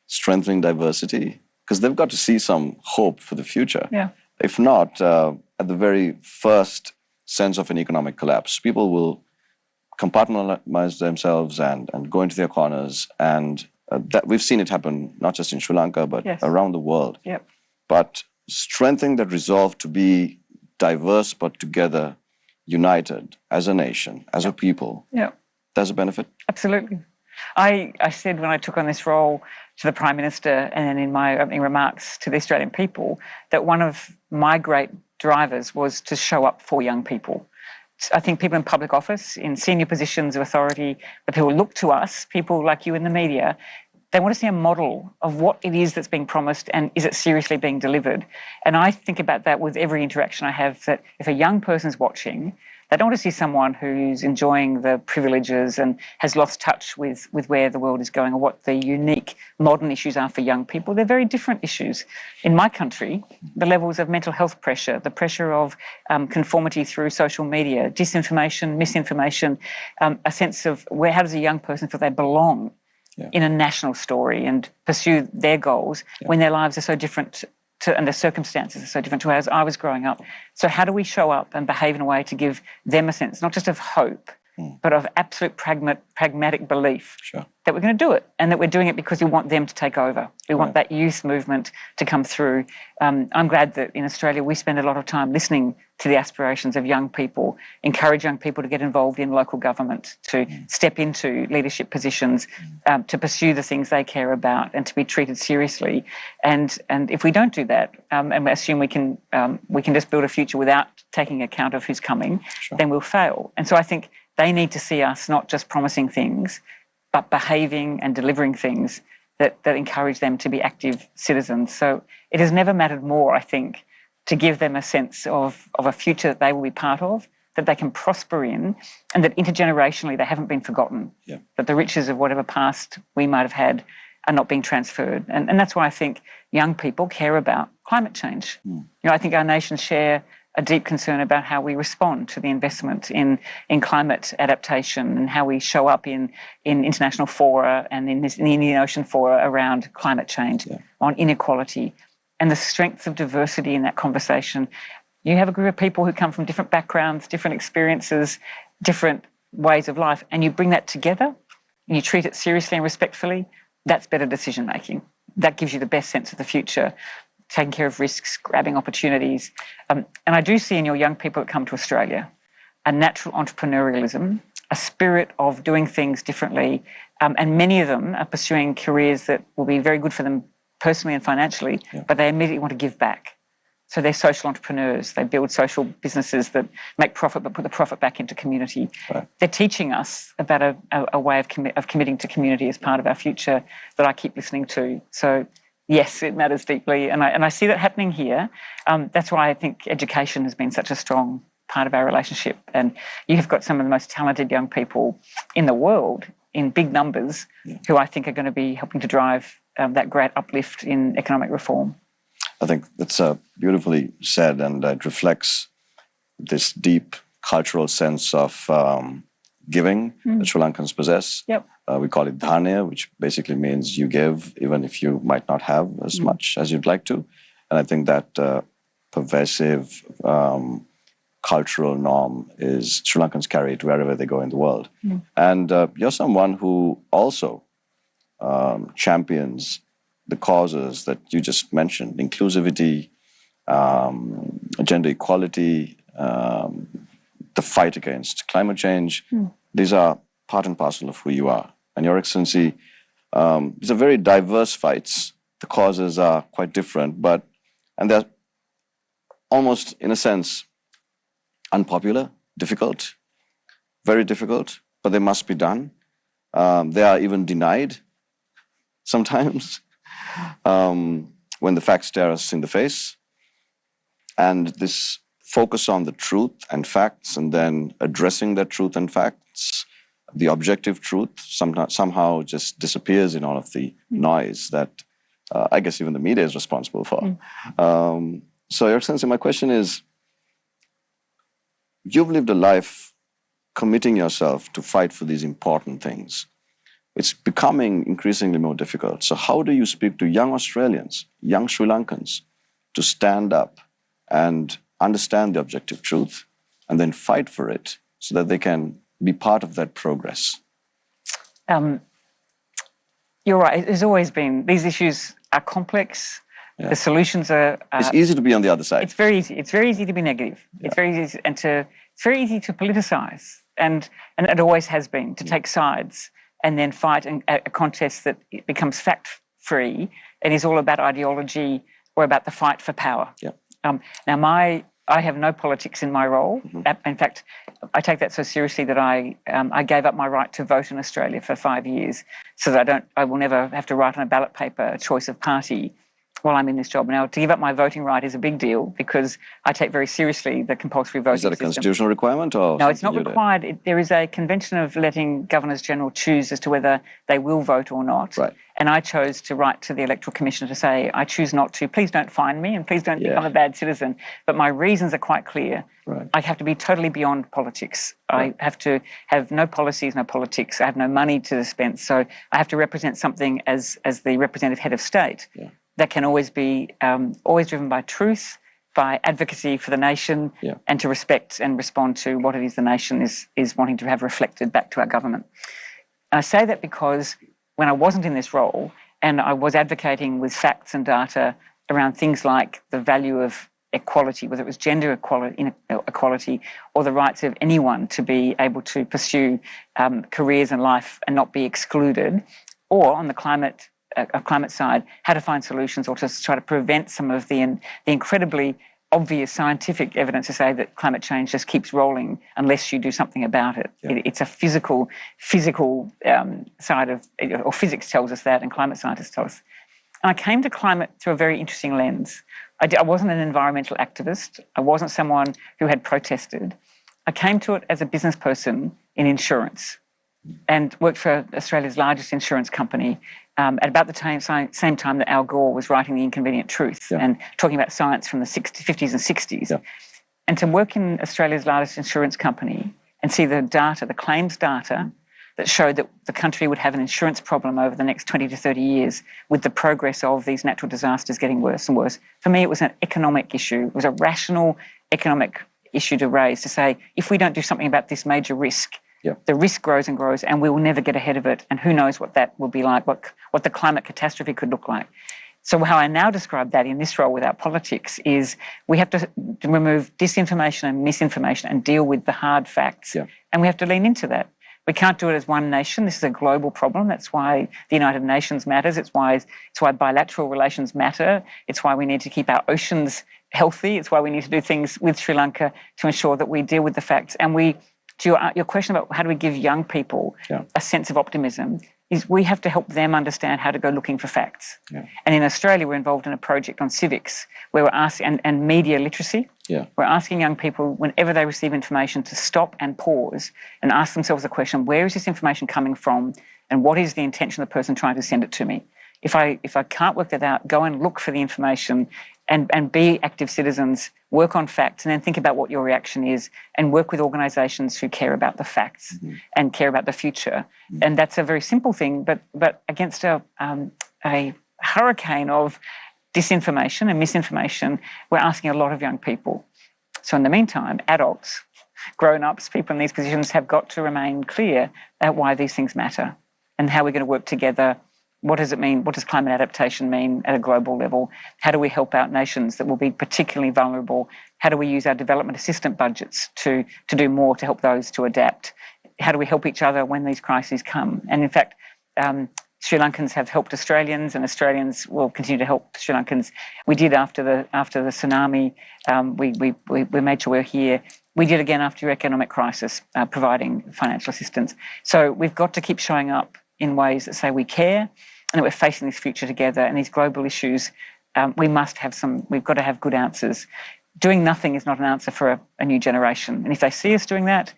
strengthening diversity? Because they've got to see some hope for the future. If not, at the very first sense of an economic collapse, people will compartmentalize themselves and go into their corners, and that we've seen it happen not just in Sri Lanka, but around the world. But strengthening that resolve to be diverse but together, united as a nation, as a people, there's a benefit? Absolutely. I said when I took on this role to the Prime Minister and then in my opening remarks to the Australian people that one of my great drivers was to show up for young people. I think people in public office, in senior positions of authority, the people look to us, people like you in the media, they want to see a model of what it is that's being promised and is it seriously being delivered. And I think about that with every interaction I have, that if a young person's watching, they don't want to see someone who's enjoying the privileges and has lost touch with where the world is going or what the unique modern issues are for young people. They're very different issues. In my country, the levels of mental health pressure, the pressure of conformity through social media, disinformation, misinformation, a sense of how does a young person feel they belong in a national story and pursue their goals when their lives are so different and the circumstances are so different to as I was growing up. So how do we show up and behave in a way to give them a sense, not just of hope, but of absolute pragmatic belief Sure. that we're going to do it, and that we're doing it because we want them to take over. We want that youth movement to come through. I'm glad that in Australia we spend a lot of time listening to the aspirations of young people, encourage young people to get involved in local government, to step into leadership positions, to pursue the things they care about, and to be treated seriously. And if we don't do that, and we assume we can just build a future without taking account of who's coming, then we'll fail. And so I think they need to see us not just promising things, but behaving and delivering things that encourage them to be active citizens. So it has never mattered more, I think, to give them a sense of a future that they will be part of, that they can prosper in, and that intergenerationally they haven't been forgotten, that the riches of whatever past we might have had are not being transferred. And that's why I think young people care about climate change. I think our nations share a deep concern about how we respond to the investment in climate adaptation, and how we show up in international fora and in the Indian Ocean fora around climate change, on inequality, and the strength of diversity in that conversation. You have a group of people who come from different backgrounds, different experiences, different ways of life, and you bring that together and you treat it seriously and respectfully. That's better decision making. That gives you the best sense of the future, taking care of risks, grabbing opportunities. And I do see in your young people that come to Australia a natural entrepreneurialism, a spirit of doing things differently, and many of them are pursuing careers that will be very good for them personally and financially, but they immediately want to give back. So they're social entrepreneurs. They build social businesses that make profit but put the profit back into community. Right. They're teaching us about a way of committing to community as part of our future that I keep listening to. So yes, it matters deeply, and I see that happening here. That's why I think education has been such a strong part of our relationship. And you have got some of the most talented young people in the world in big numbers who I think are going to be helping to drive that great uplift in economic reform. I think that's beautifully said, and it reflects this deep cultural sense of giving that Sri Lankans possess. Yep. We call it dharnya, which basically means you give even if you might not have as much as you'd like to. And I think that pervasive cultural norm is Sri Lankans carry it wherever they go in the world. And you're someone who also champions the causes that you just mentioned: inclusivity, gender equality, the fight against climate change. These are part and parcel of who you are. And Your Excellency, these are very diverse fights. The causes are quite different, and they're almost, in a sense, unpopular, difficult, very difficult, but they must be done. They are even denied sometimes when the facts stare us in the face. And this focus on the truth and facts, and then addressing that truth and facts, the objective truth, somehow just disappears in all of the noise that I guess even the media is responsible for. So, Your Excellency, my question is, you've lived a life committing yourself to fight for these important things. It's becoming increasingly more difficult. So how do you speak to young Australians, young Sri Lankans, to stand up and understand the objective truth and then fight for it so that they can be part of that progress? You're right. There's always been, these issues are complex. The solutions are... it's easy to be on the other side. It's very easy. It's very easy to be negative. It's very easy it's very easy to politicize, and it always has been, to take sides and then fight a contest that becomes fact-free and is all about ideology or about the fight for power. Now, I have no politics in my role. In fact, I take that so seriously that I gave up my right to vote in Australia for 5 years, so that I will never have to write on a ballot paper a choice of party while I'm in this job. Now, to give up my voting right is a big deal because I take very seriously the compulsory voting system. Is that a constitutional requirement? Or no, it's not required. There is a convention of letting Governors-General choose as to whether they will vote or not. Right. And I chose to write to the Electoral Commissioner to say, I choose not to. Please don't fine me, and please don't think I'm a bad citizen. But my reasons are quite clear. Right. I have to be totally beyond politics. I have to have no policies, no politics. I have no money to dispense. So I have to represent something as the representative head of state that can always be always driven by truth by advocacy for the nation, and to respect and respond to what it is the nation is wanting to have reflected back to our government. And I say that because when I wasn't in this role and I was advocating with facts and data around things like the value of equality, whether it was gender equality or the rights of anyone to be able to pursue careers in life and not be excluded, or on the climate side, how to find solutions or to try to prevent some of the incredibly obvious scientific evidence to say that climate change just keeps rolling unless you do something about it. It's a physical side of, or physics tells us that, and climate scientists tell us. And I came to climate through a very interesting lens. I wasn't an environmental activist. I wasn't someone who had protested. I came to it as a business person in insurance and worked for Australia's largest insurance company at about the same time that Al Gore was writing The Inconvenient Truth and talking about science from the 50s and 60s. And to work in Australia's largest insurance company and see the data, the claims data, that showed that the country would have an insurance problem over the next 20 to 30 years with the progress of these natural disasters getting worse and worse. For me, it was an economic issue. It was a rational economic issue to raise, to say, if we don't do something about this major risk, the risk grows and grows and we will never get ahead of it. And who knows what that will be like, what the climate catastrophe could look like. So how I now describe that in this role without politics is we have to remove disinformation and misinformation and deal with the hard facts. And we have to lean into that. We can't do it as one nation. This is a global problem. That's why the United Nations matters. It's why bilateral relations matter. It's why we need to keep our oceans healthy. It's why we need to do things with Sri Lanka to ensure that we deal with the facts. And to your question about how do we give young people a sense of optimism, is we have to help them understand how to go looking for facts. And in Australia, we're involved in a project on civics where we're asking, and media literacy. We're asking young people, whenever they receive information, to stop and pause and ask themselves the question, where is this information coming from and what is the intention of the person trying to send it to me? If I can't work that out, go and look for the information and be active citizens, work on facts, and then think about what your reaction is and work with organisations who care about the facts and care about the future. And that's a very simple thing, but against a hurricane of disinformation and misinformation, we're asking a lot of young people. So in the meantime, adults, grown-ups, people in these positions have got to remain clear about why these things matter and how we're going to work together. What does it mean? What does climate adaptation mean at a global level? How do we help out nations that will be particularly vulnerable? How do we use our development assistance budgets to do more to help those to adapt? How do we help each other when these crises come? And in fact, Sri Lankans have helped Australians, and Australians will continue to help Sri Lankans. We did after the tsunami. We made sure we're here. We did again after your economic crisis, providing financial assistance. So we've got to keep showing up in ways that say we care and that we're facing this future together. And these global issues, we've got to have good answers. Doing nothing is not an answer for a new generation. And if they see us doing that,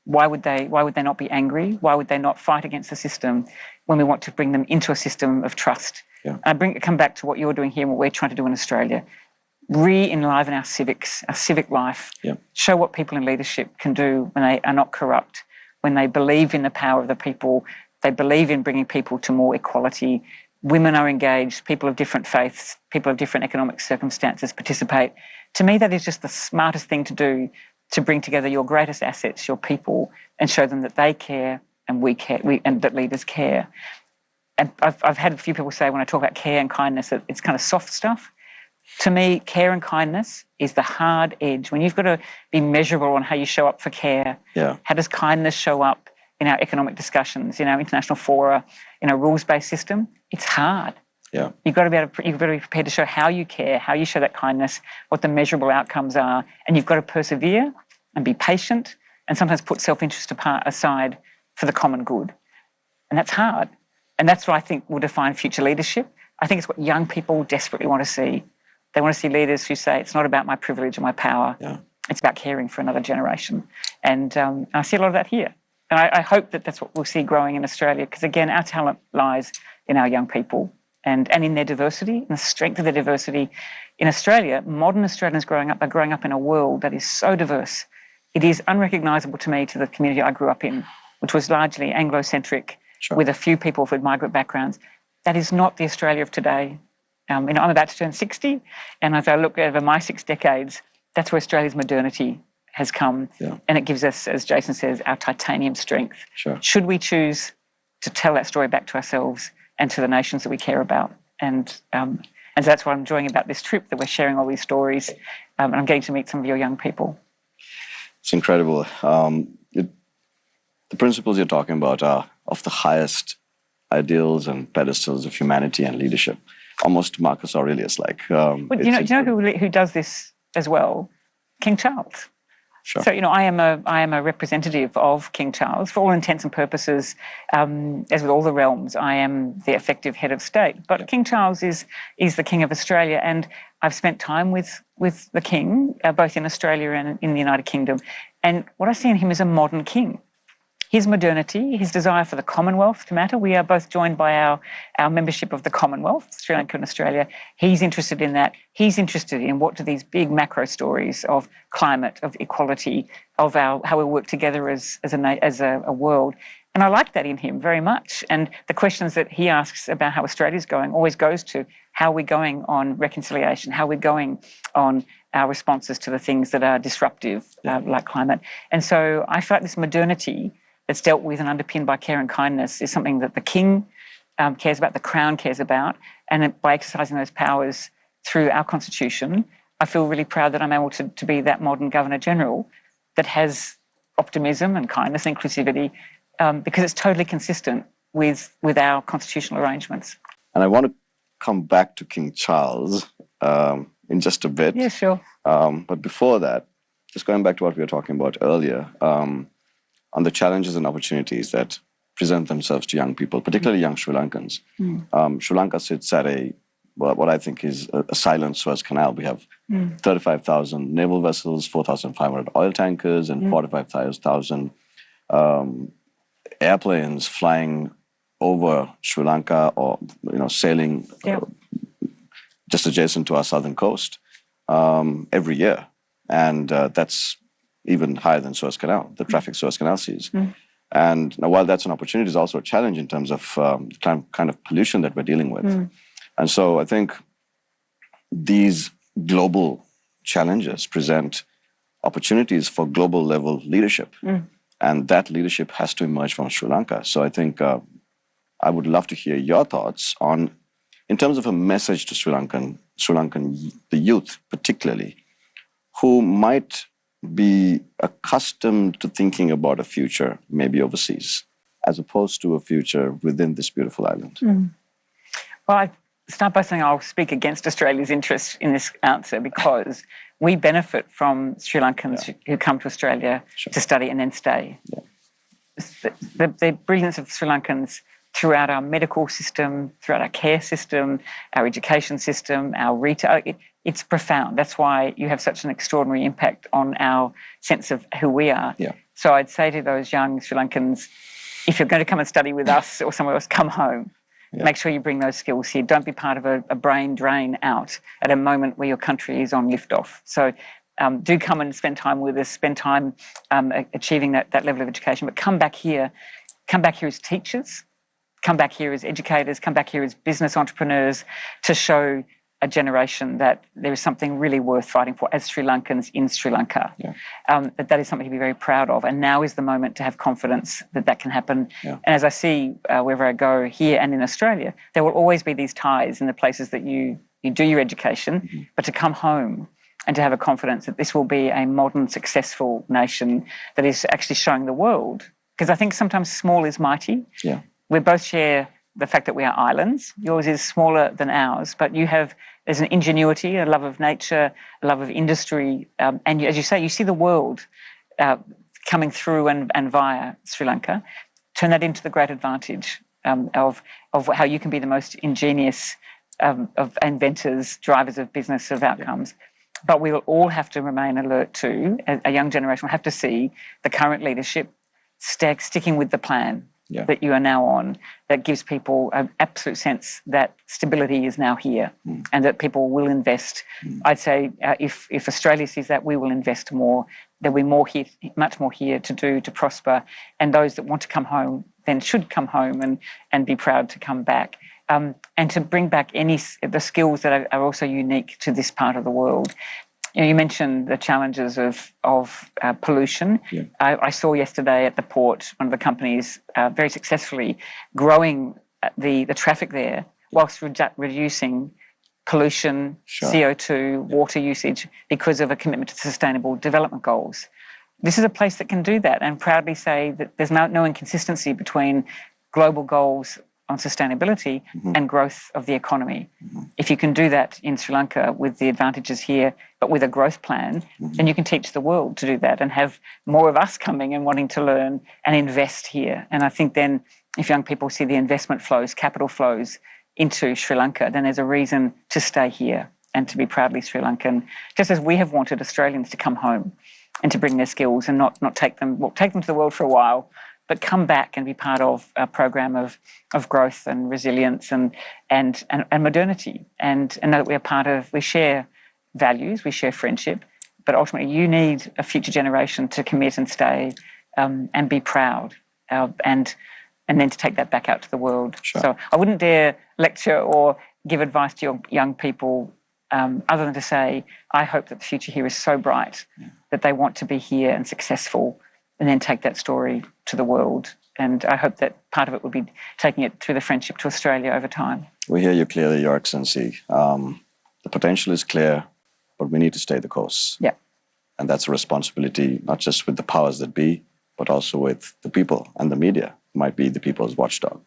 why would they not be angry? Why would they not fight against the system when we want to bring them into a system of trust? And come back to what you're doing here and what we're trying to do in Australia. Re-enliven our civics, our civic life. Show what people in leadership can do when they are not corrupt, when they believe in the power of the people, they believe in bringing people to more equality. Women are engaged, people of different faiths, people of different economic circumstances participate. To me, that is just the smartest thing to do, to bring together your greatest assets, your people, and show them that they care and we care, and that leaders care. And I've had a few people say when I talk about care and kindness that it's kind of soft stuff. To me, care and kindness is the hard edge. When you've got to be measurable on how you show up for care, how does kindness show up in our economic discussions, in our international fora, in a rules-based system? It's hard. You've got to be prepared to show how you care, how you show that kindness, what the measurable outcomes are, and you've got to persevere and be patient and sometimes put self-interest aside for the common good. And that's hard. And that's what I think will define future leadership. I think it's what young people desperately want to see. They want to see leaders who say, it's not about my privilege or my power. It's about caring for another generation. And I see a lot of that here. And I hope that that's what we'll see growing in Australia, because again, our talent lies in our young people and in their diversity, in the strength of their diversity. In Australia, modern Australians are growing up in a world that is so diverse. It is unrecognisable to me, to the community I grew up in, which was largely Anglo-centric, with a few people with migrant backgrounds. That is not the Australia of today. I'm about to turn 60, and as I look over my 6 decades, that's where Australia's modernity has come. Yeah. And it gives us, as Jason says, our titanium strength. Sure. Should we choose to tell that story back to ourselves and to the nations that we care about? And so that's what I'm enjoying about this trip, that we're sharing all these stories, and I'm getting to meet some of your young people. It's incredible. The principles you're talking about are of the highest ideals and pedestals of humanity and leadership, almost Marcus Aurelius-like. Do you know who does this as well? King Charles. Sure. So, I am a representative of King Charles. For all intents and purposes, as with all the realms, I am the effective head of state. But King Charles is the King of Australia, and I've spent time with the King, both in Australia and in the United Kingdom. And what I see in him is a modern king. His modernity, his desire for the Commonwealth to matter. We are both joined by our membership of the Commonwealth, Sri Lanka and Australia. He's interested in that. He's interested in what do these big macro stories of climate, of equality, of how we work together as a world. And I like that in him very much. And the questions that he asks about how Australia's going always goes to how are we going on reconciliation, how are we going on our responses to the things that are disruptive, like climate. And so I feel like this modernity that's dealt with and underpinned by care and kindness is something that the King cares about, the Crown cares about, and by exercising those powers through our Constitution, I feel really proud that I'm able to be that modern Governor-General that has optimism and kindness and inclusivity, because it's totally consistent with our constitutional arrangements. And I want to come back to King Charles in just a bit. Yeah, sure. But before that, just going back to what we were talking about earlier, on the challenges and opportunities that present themselves to young people, particularly young Sri Lankans. Sri Lanka sits at what I think is a silent Suez Canal. We have 35,000 naval vessels, 4,500 oil tankers, and 45,000 airplanes flying over Sri Lanka or sailing just adjacent to our southern coast every year. And that's even higher than Suez Canal, the traffic Suez Canal sees. And now, while that's an opportunity, it's also a challenge in terms of the kind of pollution that we're dealing with. And so I think these global challenges present opportunities for global level leadership. And that leadership has to emerge from Sri Lanka. So I think I would love to hear your thoughts on, in terms of a message to Sri Lankan, the youth particularly, who might be accustomed to thinking about a future maybe overseas, as opposed to a future within this beautiful island. Well, I start by saying I'll speak against Australia's interest in this answer, because we benefit from Sri Lankans who come to Australia to study and then stay. The brilliance of Sri Lankans throughout our medical system, throughout our care system, our education system, our retail, it's profound. That's why you have such an extraordinary impact on our sense of who we are. So I'd say to those young Sri Lankans, if you're going to come and study with us or somewhere else, come home. Make sure you bring those skills here. Don't be part of a brain drain out at a moment where your country is on liftoff. So do come and spend time with us, spend time achieving that level of education, but come back here as teachers, come back here as educators, come back here as business entrepreneurs, to show a generation that there is something really worth fighting for as Sri Lankans in Sri Lanka. That is something to be very proud of. And now is the moment to have confidence that can happen. And as I see wherever I go here and in Australia, there will always be these ties in the places that you do your education, but to come home and to have a confidence that this will be a modern, successful nation that is actually showing the world. Because I think sometimes small is mighty. We both share the fact that we are islands. Yours is smaller than ours, but there's an ingenuity, a love of nature, a love of industry, and as you say, you see the world coming through and via Sri Lanka. Turn that into the great advantage of how you can be the most ingenious of inventors, drivers of business, of outcomes. But we will all have to remain alert to, a young generation will have to see the current leadership sticking with the plan that you are now on, that gives people an absolute sense that stability is now here and that people will invest. I'd say if Australia sees that, we will invest more. There'll be much more here to do, to prosper. And those that want to come home then should come home and be proud to come back. and to bring back the skills that are also unique to this part of the world. You mentioned the challenges of pollution. Yeah. I saw yesterday at the port one of the companies very successfully growing the traffic there whilst reducing pollution, Sure. CO2, water usage because of a commitment to sustainable development goals. This is a place that can do that and proudly say that there's no inconsistency between global goals on sustainability and growth of the economy. If you can do that in Sri Lanka with the advantages here, but with a growth plan, then you can teach the world to do that and have more of us coming and wanting to learn and invest here. And I think then if young people see the investment flows, capital flows into Sri Lanka, then there's a reason to stay here and to be proudly Sri Lankan, just as we have wanted Australians to come home and to bring their skills and not take them to the world for a while, but come back and be part of a program of growth and resilience and modernity, and know that we share values, we share friendship, but ultimately you need a future generation to commit and stay and be proud and then to take that back out to the world. Sure. So I wouldn't dare lecture or give advice to young people other than to say, I hope that the future here is so bright that they want to be here and successful and then take that story to the world. And I hope that part of it will be taking it through the friendship to Australia over time. We hear you clearly, Your Excellency. The potential is clear, but we need to stay the course. Yeah. And that's a responsibility, not just with the powers that be, but also with the people and the media, who might be the people's watchdog.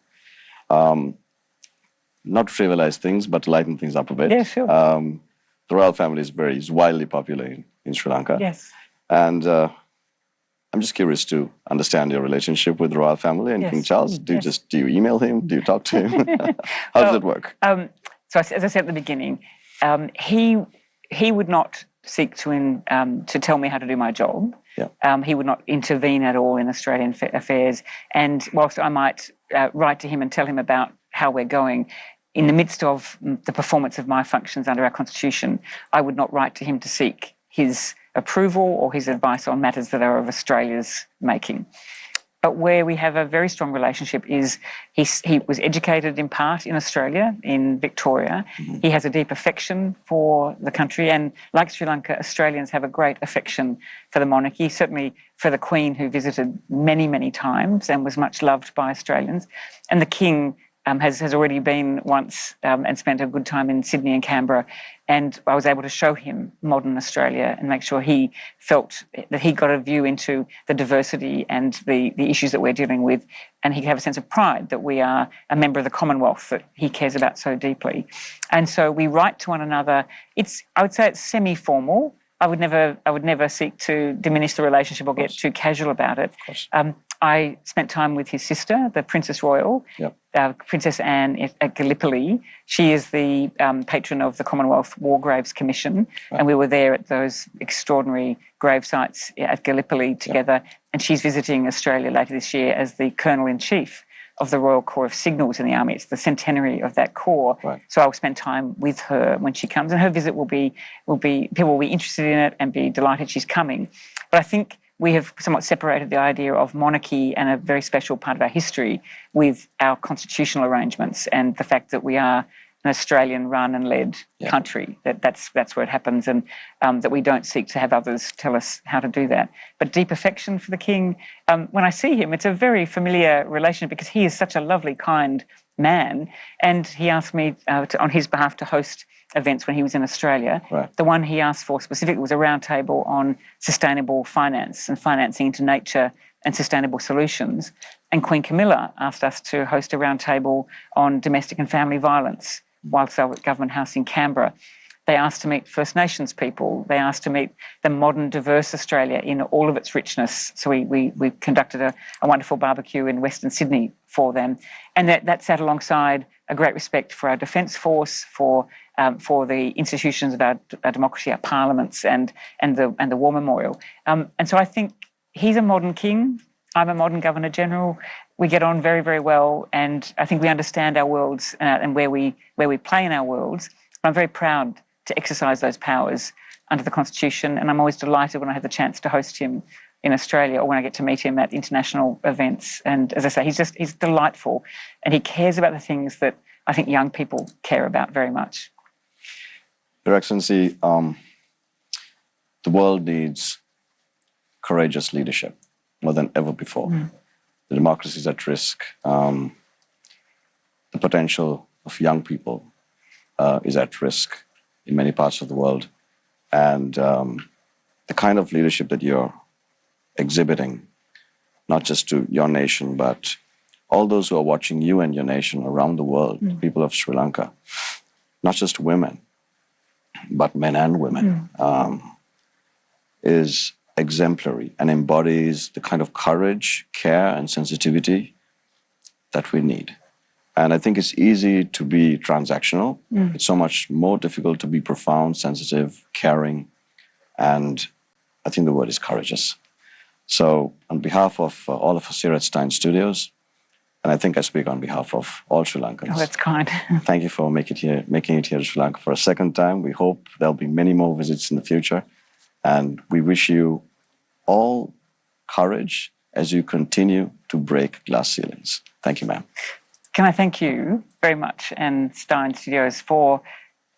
Not to trivialize things, but to lighten things up a bit. Yeah, sure. The royal family is widely popular in Sri Lanka. Yes. And I'm just curious to understand your relationship with the royal family and Yes. King Charles. Do you email him? Do you talk to him? How does it work? So as I said at the beginning, he would not seek to tell me how to do my job. Yeah. He would not intervene at all in Australian affairs. And whilst I might write to him and tell him about how we're going, in the midst of the performance of my functions under our constitution, I would not write to him to seek his approval or his advice on matters that are of Australia's making. But where we have a very strong relationship is he was educated in part in Australia, in Victoria. He has a deep affection for the country, and like Sri Lanka, Australians have a great affection for the monarchy, certainly for the Queen, who visited many, many times and was much loved by Australians. And the King has already been once and spent a good time in Sydney and Canberra. And I was able to show him modern Australia and make sure he felt that he got a view into the diversity and the issues that we're dealing with. And he could have a sense of pride that we are a member of the Commonwealth that he cares about so deeply. And so we write to one another. I would say it's semi-formal. I would never seek to diminish the relationship or get too casual about it. I spent time with his sister, the Princess Royal, Princess Anne at Gallipoli. She is the patron of the Commonwealth War Graves Commission, and we were there at those extraordinary grave sites at Gallipoli together. And she's visiting Australia later this year as the Colonel-in-Chief of the Royal Corps of Signals in the Army. It's the centenary of that corps. Right. So I'll spend time with her when she comes, and her visit will be people will be interested in it and be delighted she's coming. But I think we have somewhat separated the idea of monarchy and a very special part of our history with our constitutional arrangements and the fact that we are an Australian run and led country, that's where it happens, and that we don't seek to have others tell us how to do that. But deep affection for the King, when I see him, it's a very familiar relationship because he is such a lovely, kind man, and he asked me on his behalf to host events when he was in Australia. Right. The one he asked for specifically was a roundtable on sustainable finance and financing into nature and sustainable solutions. And Queen Camilla asked us to host a roundtable on domestic and family violence whilst they were at Government House in Canberra. They asked to meet First Nations people. They asked to meet the modern, diverse Australia in all of its richness. So we conducted a wonderful barbecue in Western Sydney for them. And that sat alongside a great respect for our Defence Force, for the institutions of our democracy, our parliaments, and the War Memorial. And so I think he's a modern king. I'm a modern Governor-General. We get on very, very well, and I think we understand our worlds and where we play in our worlds. I'm very proud to exercise those powers under the Constitution, and I'm always delighted when I have the chance to host him in Australia or when I get to meet him at international events. And as I say, he's delightful, and he cares about the things that I think young people care about very much. Your Excellency, the world needs courageous leadership more than ever before. The democracy is at risk. The potential of young people is at risk in many parts of the world. And the kind of leadership that you're exhibiting, not just to your nation, but all those who are watching you and your nation around the world, people of Sri Lanka, not just women, but men and women, is exemplary and embodies the kind of courage, care, and sensitivity that we need. And I think it's easy to be transactional. It's so much more difficult to be profound, sensitive, caring, and I think the word is courageous. So on behalf of all of us here at Stein Studios, and I think I speak on behalf of all Sri Lankans. Oh, that's kind. Thank you for making it here to Sri Lanka for a second time. We hope there'll be many more visits in the future. And we wish you all courage as you continue to break glass ceilings. Thank you, ma'am. Can I thank you very much and Stein Studios for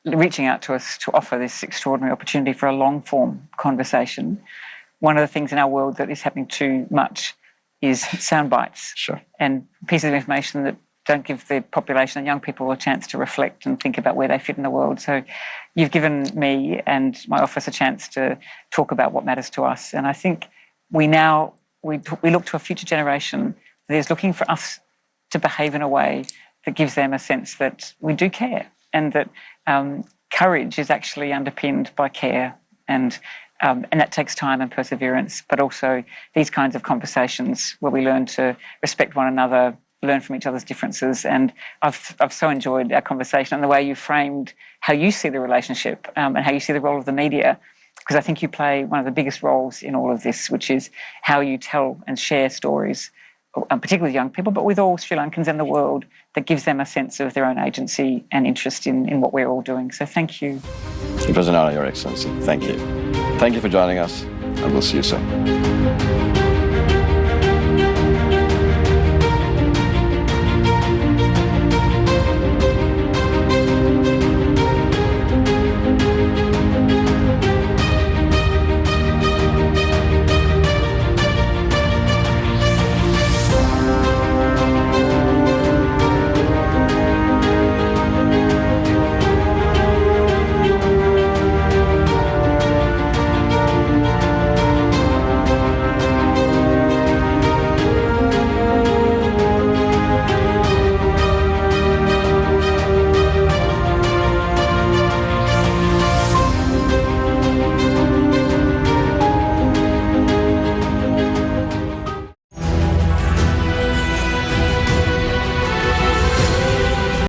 reaching out to us to offer this extraordinary opportunity for a long-form conversation. One of the things in our world that is happening too much is sound bites. Sure. And pieces of information that don't give the population and young people a chance to reflect and think about where they fit in the world. So you've given me and my office a chance to talk about what matters to us. And I think we look to a future generation that is looking for us to behave in a way that gives them a sense that we do care, and that courage is actually underpinned by care, and that takes time and perseverance, but also these kinds of conversations where we learn to respect one another, learn from each other's differences. And I've so enjoyed our conversation and the way you framed how you see the relationship and how you see the role of the media, because I think you play one of the biggest roles in all of this, which is how you tell and share stories, particularly young people, but with all Sri Lankans and the world, that gives them a sense of their own agency and interest in what we're all doing. So thank you. It was an honor, Your Excellency. Thank you. Thank you for joining us, and we'll see you soon.